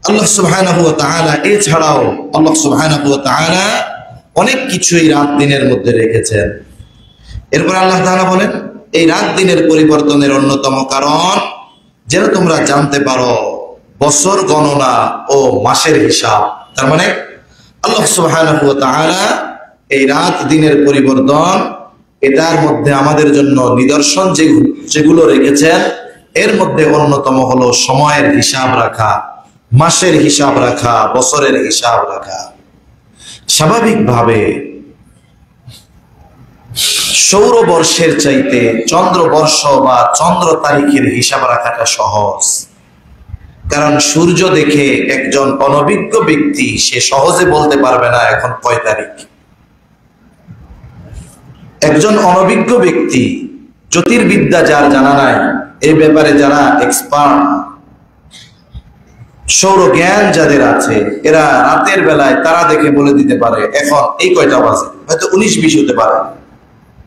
আল্লাহ সুবহানাহু ওয়া তাআলা এছাড়াও আল্লাহ সুবহানাহু ওয়া তাআলা অনেক কিছুই রাত দিনের মধ্যে রেখেছেন। এরপর আল্লাহ তাআলা বলেন, এই রাত দিনের পরিবর্তনের অন্যতম কারণ যেন তোমরা জানতে পারো বছর গণনা ও মাসের হিসাব। তার মানে আল্লাহ সুবহানাহু ওয়া তাআলা এই রাত দিনের পরিবর্তন এটার মধ্যে আমাদের জন্য নিদর্শন যেগুলো রেখেছেন, এর মধ্যে অন্যতম হলো সময়ের হিসাব রাখা, মাসের হিসাব রাখা, বছরের হিসাব রাখা। স্বাভাবিকভাবে সৌরবর্ষের চাইতে চন্দ্রবর্ষ বা চন্দ্র তারিখের হিসাব রাখাটা সহজ, কারণ সূর্য দেখে একজন অনভিজ্ঞ ব্যক্তি সে সহজে বলতে পারবে না এখন কয় তারিখ। একজন অনভিজ্ঞ ব্যক্তি, জ্যোতির্বিদ্যা যার জানা নাই, এই ব্যাপারে যারা এক্সপার্ট, সৌর জ্ঞান যাদের আছে, এরা রাতের বেলায় তারা দেখে বলে দিতে পারে এখন এই কয়টা বাজে, হয়তো 19-20 হতে পারে,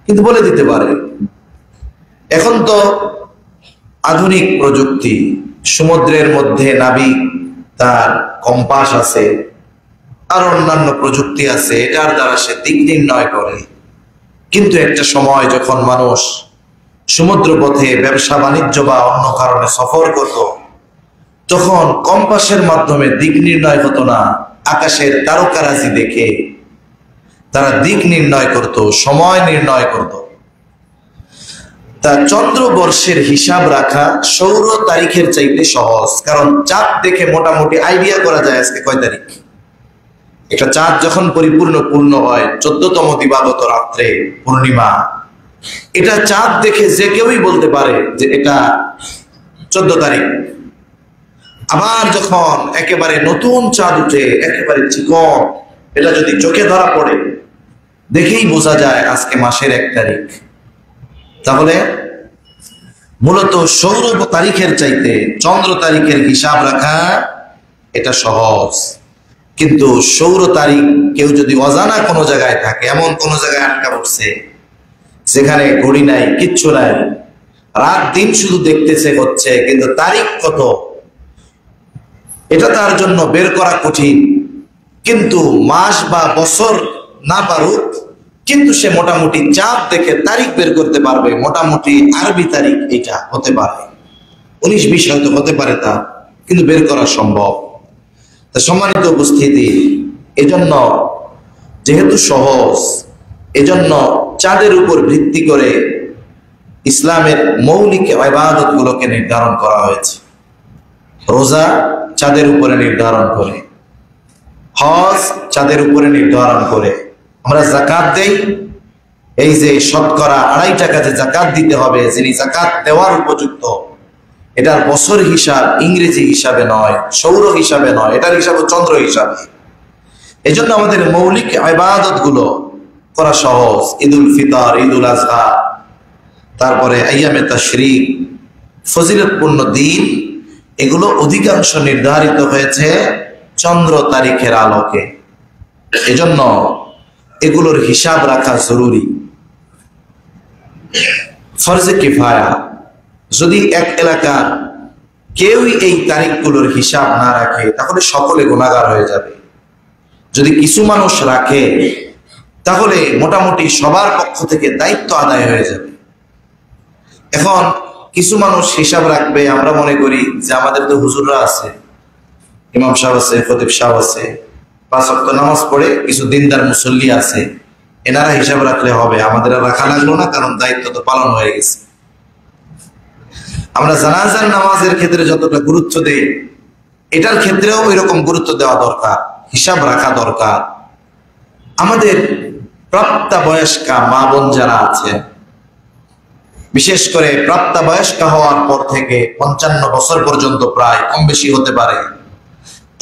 কিন্তু বলে দিতে পারে। এখন তো আধুনিক প্রযুক্তি, সমুদ্রের মধ্যে নাবিক, তার কম্পাস আছে, আর অন্যান্য প্রযুক্তি আছে, এটার দ্বারা সে দিক নির্ণয় করে। কিন্তু একটা সময় যখন মানুষ সমুদ্র পথে ব্যবসা বাণিজ্য বা অন্য কারণে সফর করত, তখন কম্পাসের মাধ্যমে দিক নির্ণয় হতো না, আকাশের তারকারাজি দেখে তারা দিক নির্ণয় করত, সময় নির্ণয় করত। তা চন্দ্রবর্ষের হিসাব রাখা সৌর তারিখের চাইতে সহজ, কারণ চাঁদ দেখে মোটামুটি আইডিয়া করা যায় আজকে কয় তারিখ। একটা চাঁদ যখন পূর্ণ হয় 14তম দিবাগত রাত্রে পূর্ণিমা, এটা চাঁদ দেখে যে কেউই বলতে পারে যে এটা 14 তারিখ। আবার যখন একেবারে নতুন চাঁদ উঠে, একেবারে চিকন, এটা যদি চোখে ধরা পড়ে, দেখেই বোঝা যায় আজকে মাসের 1 তারিখ। তাহলে মূলত সৌর তারিখের চাইতে চন্দ্র তারিখের হিসাব রাখা এটা সহজ। কিন্তু সৌর তারিখ কেউ যদি অজানা কোনো জায়গায় থাকে, এমন কোনো জায়গায় আটকা পড়ছে যেখানে ঘড়ি নাই, কিচ্ছু নাই, রাত দিন শুধু দেখতেছে হচ্ছে, কিন্তু তারিখ কত এটা তার জন্য বের করা কঠিন। কিন্তু মাস বা বছর না পারুক, কিন্তু সে মোটামুটি চাঁদ দেখে তারিখ বের করতে পারবে, মোটামুটি আরবি তারিখ এটা হতে পারে, 19-20 হয়তো হতে পারে, তা কিন্তু বের করা সম্ভব। তা সম্মানিত উপস্থিতি, এজন্য যেহেতু সহজ, এজন্য চাঁদের উপর ভিত্তি করে ইসলামের মৌলিক ইবাদত গুলোকে নির্ধারণ করা হয়েছে। রোজা চাঁদের উপরে নির্ধারণ করে, হজ চাঁদের উপরে নির্ধারণ করে, আমরা যাকাত দেই, এই যে শতকরা 2.5 টাকা যে যাকাত দিতে হবে, যিনি যাকাত দেওয়ার উপযুক্ত, এটার বছর হিসাব ইংরেজি হিসাবে নয়, সৌর হিসাবে নয়, এটার হিসাব চন্দ্র হিসাবে। এজন্য আমাদের মৌলিক ইবাদত গুলো করা সহজ। ঈদুল ফিতর, ঈদুল আজহা, তারপরে আইয়ামে তাশরিক, ফজিলতপূর্ণ দিন, এগুলো অধিকাংশ নির্ধারিত হয়েছে চন্দ্র তারিখের আলোকে। এজন্য এগুলোর হিসাব রাখা জরুরি। ফরজে কিফায়া, যদি এক এলাকার কেউই এই তারিখগুলোর হিসাব না রাখে, তাহলে সকলে গুনাহগার হয়ে যাবে। যদি কিছু মানুষ রাখে, তাহলে মোটামুটি সবার পক্ষ থেকে দায়িত্ব আদায় হয়ে যাবে। এখন কিছু মানুষ হিসাব রাখবে, আমরা মনে করি যে আমাদের তো হুজুররা আছে, ইমাম সাহেব আছে, খতিব সাহেব আছে, 5 ওয়াক্ত নামাজ পড়ে কিছু দিনদার মুসল্লি আছে, এনারা হিসাব রাখলে হবে, আমাদের আর রাখা লাগলো না, কারণ দায়িত্ব তো পালন হয়ে গেছে। আমরা জানাজার নামাজের ক্ষেত্রে যতটা গুরুত্ব দেই, এটার ক্ষেত্রেও এরকম গুরুত্ব দেওয়া দরকার, হিসাব রাখা দরকার। আমাদের প্রাপ্তবয়স্কা মা বোন যারা আছে, বিশেষ করে প্রাপ্তবয়স্কা হওয়ার পর থেকে 55 বছর পর্যন্ত, প্রায় কম বেশি হতে পারে,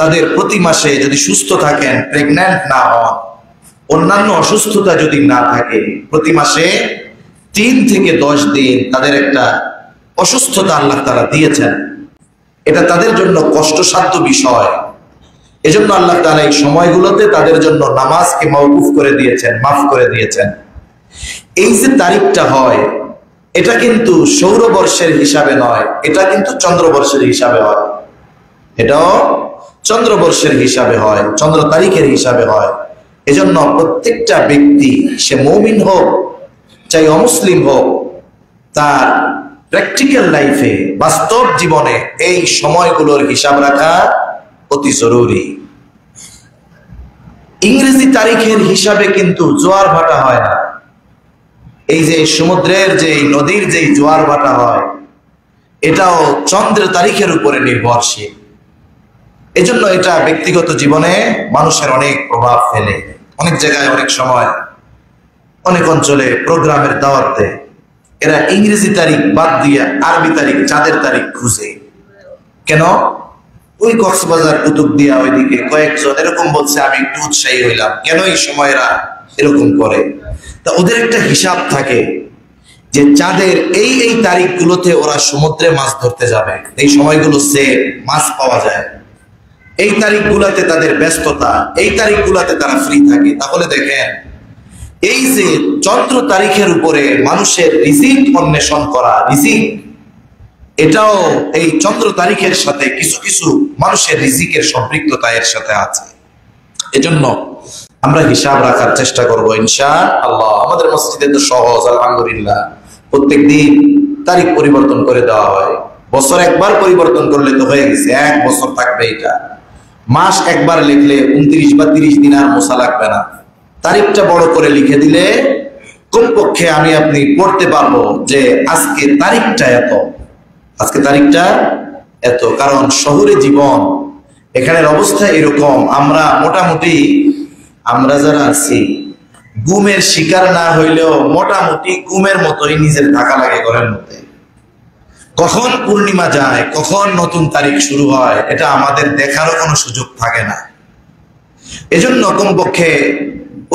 তাদের প্রতি মাসে যদি সুস্থ থাকেন, প্রেগন্যান্ট না হন, অন্যান্য অসুস্থতা যদি না থাকে, প্রতি মাসে 3 থেকে 10 দিন তাদের একটা অসুস্থতা আল্লাহ তাআলা দিয়েছেন। এটা তাদের জন্য কষ্টসাধ্য বিষয়। এজন্য আল্লাহ তাআলা এই সময়গুলোতে তাদের জন্য নামাজকে মাওকুফ করে দিয়েছেন, মাফ করে দিয়েছেন। এই যে তারিখটা হয়, এটা কিন্তু সৌরবর্ষের হিসাবে নয়, এটা কিন্তু চন্দ্রবর্ষের হিসাবে হয়। এটাও চন্দ্রবর্ষের হিসাবে হয়, চন্দ্র তারিখের হিসাবে হয়। এজন্য প্রত্যেকটা ব্যক্তি, সে মুমিন হোক চাই অমুসলিম হোক, তার প্র্যাকটিক্যাল লাইফে, বাস্তব জীবনে এই সময়গুলোর হিসাব রাখা অতি জরুরি। ইংরেজি তারিখের হিসাবে কিন্তু জোয়ার ভাটা হয় না। এই যে সমুদ্রের যে নদীর যে জোয়ার ভাটা হয় এটাও চন্দ্রের তারিখের উপরে নির্ভরশীল। এজন্য এটা ব্যক্তিগত জীবনে মানুষের অনেক প্রভাব ফেলে। অনেক জায়গায় অনেক সময় অনেক অঞ্চলে প্রোগ্রামের দাওয়াত দেয়, এরা ইংরেজি তারিখ বাদ দিয়ে আরবি তারিখ, চাঁদের তারিখ খুঁজে। কেন? ওই কক্সবাজার কুতুবদিয়া ওইদিকে কয়েকজন এরকম বলছে, আমি একটু উৎসাহী হইলাম, কেন এই সময়রা এরকম করে। তা ওদের একটা হিসাব থাকে যে চাঁদের এই এই তারিখগুলোতে ওরা সমুদ্রে মাছ ধরতে যাবে, এই সময়গুলো সে মাছ পাওয়া যায়, এই তারিখগুলোতে তাদের ব্যস্ততা, এই তারিখগুলোতে তারা ফ্রি থাকে। তাহলে দেখেন এই যে চন্দ্র তারিখের উপরে মানুষের রিজিক অন্বেষণ করা, রিজিক এটাও এই চন্দ্র তারিখের সাথে কিছু কিছু মানুষের রিজিকের সম্পৃক্ততা এর সাথে আছে। এজন্য আমরা হিসাব রাখার চেষ্টা করব ইনশাআল্লাহ। আমাদের মসজিদে তো সহজ আলহামদুলিল্লাহ, প্রত্যেক দিন তারিখ পরিবর্তন করে দেওয়া হয়। বছর একবার পরিবর্তন করলে তো হয়ে গেছে, এক বছর থাকবে এটা। মাস একবার লিখলে 29 বা 30 দিন আর মোছা লাগবে না। তারিখটা বড় করে লিখে দিলে কমপক্ষে আমি আপনি পড়তে পারবো যে আজকে তারিখটা এত, আজকে তারিখটা এত। কারণ শহুরে জীবন, এখানের অবস্থা এরকম, আমরা মোটামুটি আমরা যারা আছি গুমের শিকার না হইলেও মোটামুটি গুমের মতোই নিজের থাকা লাগে ঘরের মধ্যে। কখন পূর্ণিমা যায়, কখন নতুন তারিখ শুরু হয়, এটা আমাদের দেখারও কোনো সুযোগ থাকে না। এজন্য কমপক্ষে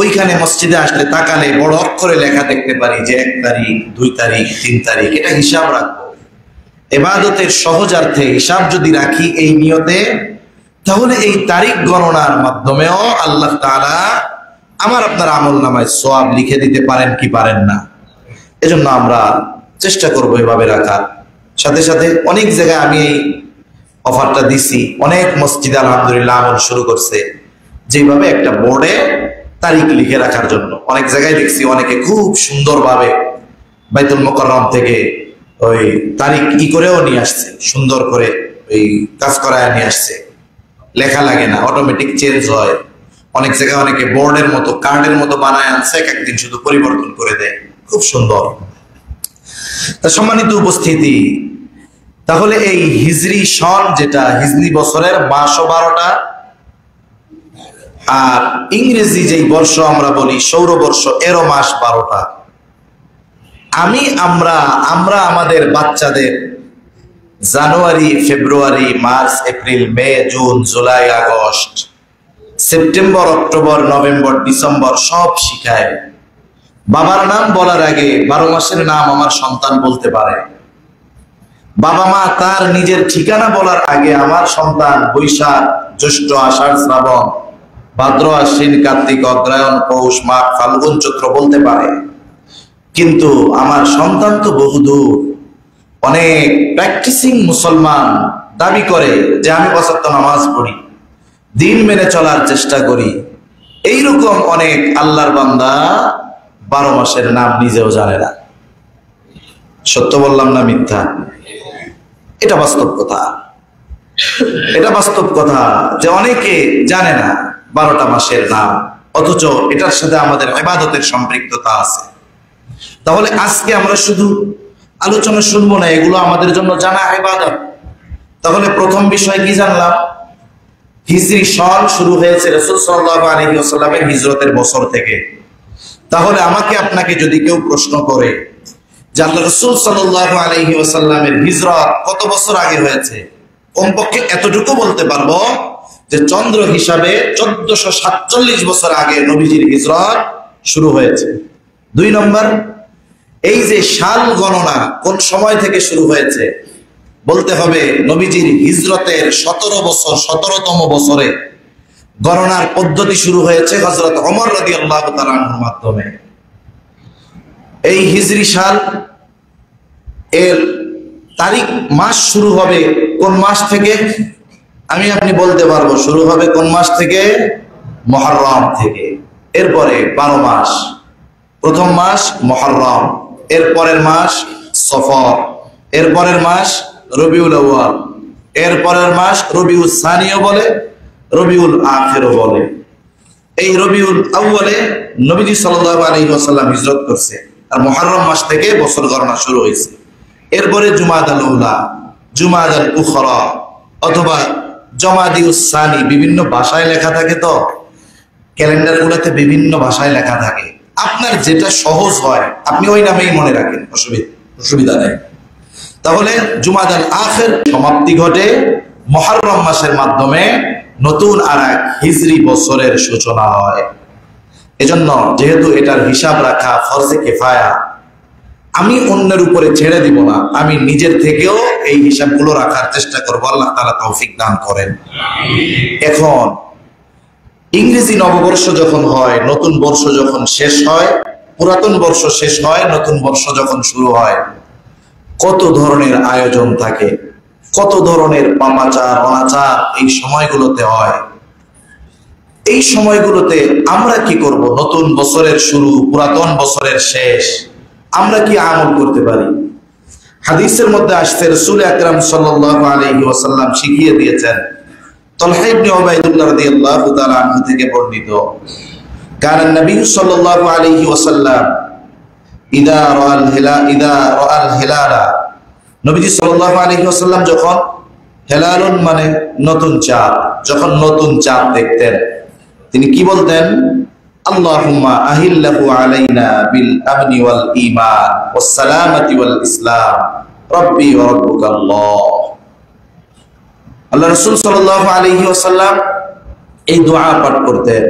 ওইখানে মসজিদে আসলে তাকালে বড় অক্ষরে লেখা দেখতে পারি যে 1 তারিখ, 2 তারিখ, 3 তারিখ, এটা হিসাব রাখবো। ইবাদতের সহজার্থে হিসাব যদি রাখি এই নিয়তে, তাহলে এই তারিখ গণনার মাধ্যমেও আল্লাহ তাআলা আমার আপনার আমলনামায় সওয়াব লিখে দিতে পারেন কি পারেন না। এজন্য আমরা চেষ্টা করব এভাবে রাখার। সাথে সাথে অনেক জায়গায় আমি এই অফারটা দিছি, অনেক মসজিদ আলহামদুলিল্লাহ আমল শুরু করছে যেভাবে একটা বোর্ডে তারিখ লিখে রাখার জন্য। অনেক জায়গায় দেখছি অনেকে খুব সুন্দরভাবে বাইতুল মুকাররম থেকে ওই তারিখ করেও নিয়ে আসছে, সুন্দর করে ওই কাজ করায় নিয়ে আসছে, লেখা লাগে না, অটোমেটিক চেঞ্জ হয়। অনেক জায়গায় অনেকে বোর্ডের মতো কার্ডের মতো বানায় আনছে, একদিন শুধু পরিবর্তন করে দেয়, খুব সুন্দর। তা সম্মানিত উপস্থিতি, তাহলে এই হিজরি সন যেটা হিজরি বছরের মাসও 12টা, আর ইংরেজি যেই বর্ষ আমরা বলি সৌরবর্ষ, এরও মাস 12টা। আমরা আমাদের বাচ্চাদের January, February, March, April, May, June, July, August, September, October, November, December সব শিখায়। বাবার নাম বলার আগে 12 মাসের নাম আমার সন্তান বলতে পারে। বাবা মা তার নিজের ঠিকানা বলার আগে আমার সন্তান বৈশাখ, জ্যৈষ্ঠ, আষাঢ়, শ্রাবণ, ভাদ্র, আশ্বিন, কার্তিক, অগ্রহায়ণ, পৌষ, মাঘ, ফাল্গুন, চৈত্র বলতে পারে। কিন্তু আমার সন্তান তো বহুদূর, অনেক প্র্যাকটিসিং মুসলমান, দাবি করে যে আমি 5 ওয়াক্ত নামাজ পড়ি, দিন মেনে চলার চেষ্টা করি। এইরকম অনেক আল্লাহর বান্দা 12 মাসের নাম নিজেও জানে না। সত্য বললাম না মিথ্যা? এটা বাস্তব কথা, এটা বাস্তব কথা যে অনেকে জানে না 12টা মাসের নাম, অথচ এটার সাথে আমাদের ইবাদতের সম্পৃক্ততা আছে। তাহলে আজকে আমরা শুধু আলোচনা শুনবো না, এগুলো আমাদের জন্য জানা ইবাদত। তাহলে প্রথম বিষয় কি জানলাম? হিজরি সন শুরু হয়েছে রাসূল সাল্লাল্লাহু আলাইহি ওয়াসাল্লামের হিজরতের বছর থেকে। তাহলে আমাকে আপনাকে যদি কেউ প্রশ্ন করে যে আল্লাহ রাসূল সাল্লাল্লাহু আলাইহি ওয়াসাল্লামের হিজরত কত বছর আগে হয়েছে, কমপক্ষে এতটুকু বলতে পারবো যে চন্দ্র হিসাবে 1447 বছর আগে নবীজির হিজরত শুরু হয়েছে। 2 নম্বর, এই যে সাল গণনা কোন সময় থেকে শুরু হয়েছে, বলতে হবে নবীজির হিজরতের 17তম বছরে গণনার পদ্ধতি শুরু হয়েছে হযরত ওমর রাদিয়াল্লাহু তাআলা আনহুর মাধ্যমে। এই হিজরি সাল এর তারিখ, মাস শুরু হবে কোন মাস থেকে? আমি আপনি বলতে পারবো শুরু হবে কোন মাস থেকে? মুহররম থেকে। এরপরে 12 মাস, প্রথম মাস মুহররম, এরপরের মাস সফর, এরপরের মাস রবিউল আউয়াল, এরপরের মাস রবিউল সানিও বলে, রবিউল আখিরও বলে। এই রবিউল আউয়ালে নবীজি সাল্লাল্লাহু আলাইহি ওয়াসাল্লাম হিজরত করছে, আর মুহররম মাস থেকে বছর গণনা শুরু হয়েছে। এরপরে জুমাদাল উলা, জুমাদাল উখরা অথবা জমাদিউস সানি, বিভিন্ন ভাষায় লেখা থাকে, তো ক্যালেন্ডার গুলোতে বিভিন্ন ভাষায় লেখা থাকে। আপনার যেটা সহজ হয় আপনি ওই নামেই মনে রাখেন, অসুবিধা নেই। তাহলে জুমাদাল আখির সমাপ্তি ঘটে মুহররম মাসের মাধ্যমে, নতুন আর এক হিজরি বছরের সূচনা হয়। এজন্য যেহেতু এটার হিসাব রাখা ফরজে কিফায়া, আমি অন্যের উপরে ছেড়ে দিব না, আমি নিজের থেকেও এই হিসাবগুলো রাখার চেষ্টা করব। আল্লাহ তাআলা তৌফিক দান করেন। এখন ইংরেজি নববর্ষ যখন হয়, নতুন বর্ষ যখন শেষ হয়, পুরাতন বর্ষ শেষ হয়, নতুন বর্ষ যখন শুরু হয়, কত ধরনের আয়োজন থাকে, কত ধরনের পাপাচার অনাচার এই সময়গুলোতে হয়। এই সময়গুলোতে আমরা কি করব? নতুন বছরের শুরু, পুরাতন বছরের শেষ, আমরা কি আমল করতে পারি? হাদিসের মধ্যে আসছে রাসূল আকরাম সাল্লাল্লাহু আলাইহি ওয়াসাল্লাম শিখিয়ে দিয়েছেন। তালহা ইবনে উবাইদুল্লাহ রাদিয়াল্লাহু তাআলা আনহু থেকে বর্ণিত, কানা নবী সাল্লাল্লাহু আলাইহি ওয়াসাল্লাম ইদা রাআল হিলালা, নবীজি সাল্লাল্লাহু আলাইহি ওয়াসাল্লাম যখন হেলালুন মানে নতুন চাঁদ, যখন নতুন চাঁদ দেখতেন তিনি কি বলতেন? আল্লাহুম্মা আহিল্লাহু আলাইনা বিল আমনি ওয়াল ঈমান ওয়াস সালামাতি ওয়াল ইসলাম রাব্বি ওয়া রাব্বুকাল্লাহ। আল্লাহ রাসূল সাল্লাল্লাহু আলাইহি ওয়াসাল্লাম এই দোয়া পাঠ করতেন।